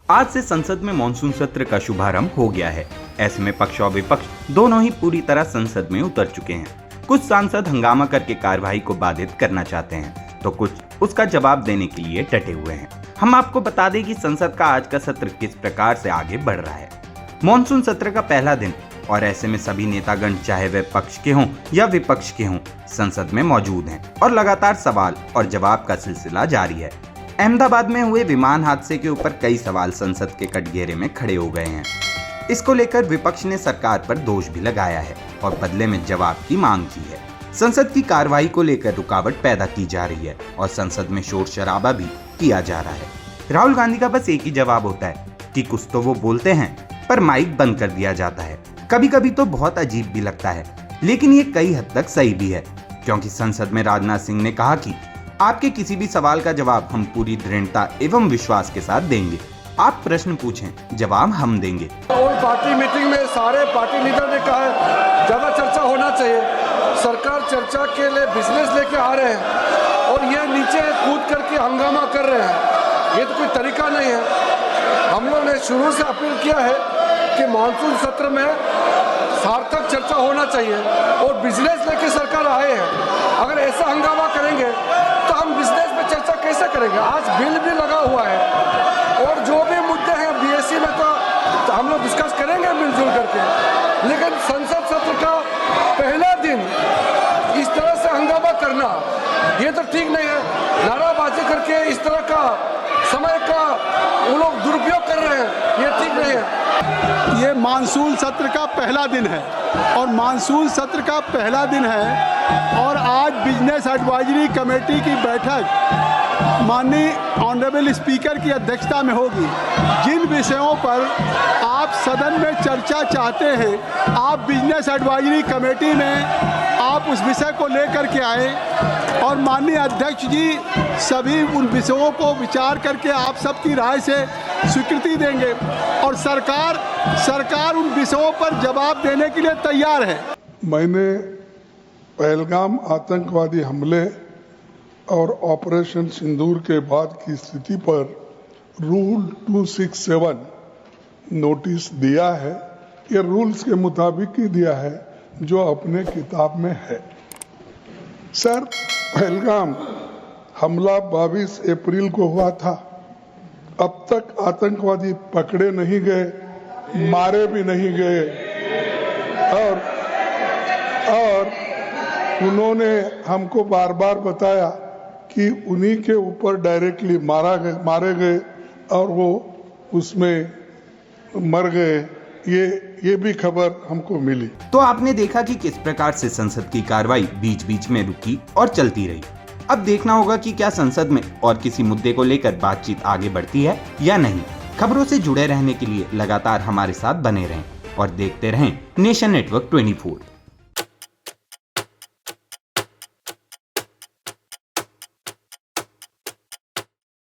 आज से संसद में मॉनसून सत्र का शुभारंभ हो गया है। ऐसे में पक्ष और विपक्ष दोनों ही पूरी तरह संसद में उतर चुके हैं। कुछ सांसद हंगामा करके कार्यवाही को बाधित करना चाहते हैं, तो कुछ उसका जवाब देने के लिए डटे हुए हैं। हम आपको बता दें कि संसद का आज का सत्र किस प्रकार से आगे बढ़ रहा है। मॉनसून सत्र का पहला दिन और ऐसे में सभी नेतागण, चाहे वे पक्ष के हों या विपक्ष के हों, संसद में मौजूद हैं और लगातार सवाल और जवाब का सिलसिला जारी है। अहमदाबाद में हुए विमान हादसे के ऊपर कई सवाल संसद के कटघरे में खड़े हो गए हैं। इसको लेकर विपक्ष ने सरकार पर दोष भी लगाया है और बदले में जवाब की मांग की है। संसद की कार्रवाई को लेकर रुकावट पैदा की जा रही है और संसद में शोर शराबा भी किया जा रहा है। राहुल गांधी का बस एक ही जवाब होता है कि कुछ तो वो बोलते हैं पर माइक बंद कर दिया जाता है। कभी कभी तो बहुत अजीब भी लगता है, लेकिन ये कई हद तक सही भी है, क्योंकि संसद में राजनाथ सिंह ने कहा कि आपके किसी भी सवाल का जवाब हम पूरी दृढ़ता एवं विश्वास के साथ देंगे। आप प्रश्न पूछें, जवाब हम देंगे। और पार्टी मीटिंग में सारे पार्टी लीडर ने कहा है ज्यादा चर्चा होना चाहिए। सरकार चर्चा के लिए बिजनेस लेके आ रहे हैं और ये नीचे कूद करके हंगामा कर रहे हैं। ये तो कोई तरीका नहीं है। हम लोग ने शुरू से अपील किया है कि मानसून सत्र में सार्थक चर्चा होना चाहिए और बिजनेस लेके सरकार आए हैं। अगर ऐसा हंगामा करेंगे तो हम बिजनेस पे चर्चा कैसे करेंगे। आज बिल भी लगा हुआ है और जो भी मुद्दे हैं बीएससी में तो हम लोग डिस्कस करेंगे मिलजुल करके, लेकिन संसद सत्र का पहला दिन इस तरह से हंगामा करना ये तो ठीक नहीं है। नाराबाजी करके इस तरह का समय का वो लोग दुरुपयोग कर रहे हैं, ये ठीक नहीं है। ये मानसून सत्र का पहला दिन है और मानसून सत्र का पहला दिन है और आज बिजनेस एडवाइजरी कमेटी की बैठक माननीय ऑनरेबल स्पीकर की अध्यक्षता में होगी। जिन विषयों पर आप सदन में चर्चा चाहते हैं, आप बिजनेस एडवाइजरी कमेटी में आप उस विषय को लेकर के आए और माननीय अध्यक्ष जी सभी उन विषयों को विचार करके आप सबकी राय से स्वीकृति देंगे और सरकार उन विषयों पर जवाब देने के लिए तैयार है। मैंने पहलगाम आतंकवादी हमले और ऑपरेशन सिंदूर के बाद की स्थिति पर रूल 267 नोटिस दिया है। ये रूल्स के मुताबिक ही दिया है जो अपने किताब में है। सर, पहलगाम हमला 22 अप्रैल को हुआ था। अब तक आतंकवादी पकड़े नहीं गए, मारे भी नहीं गए और उन्होंने हमको बार बार बताया कि उन्हीं के ऊपर डायरेक्टली मारे गए और वो उसमें मर गए। ये भी खबर हमको मिली। तो आपने देखा कि किस प्रकार से संसद की कार्रवाई बीच बीच में रुकी और चलती रही। अब देखना होगा कि क्या संसद में और किसी मुद्दे को लेकर बातचीत आगे बढ़ती है या नहीं। खबरों से जुड़े रहने के लिए लगातार हमारे साथ बने रहें और देखते रहें नेशन नेटवर्क 24।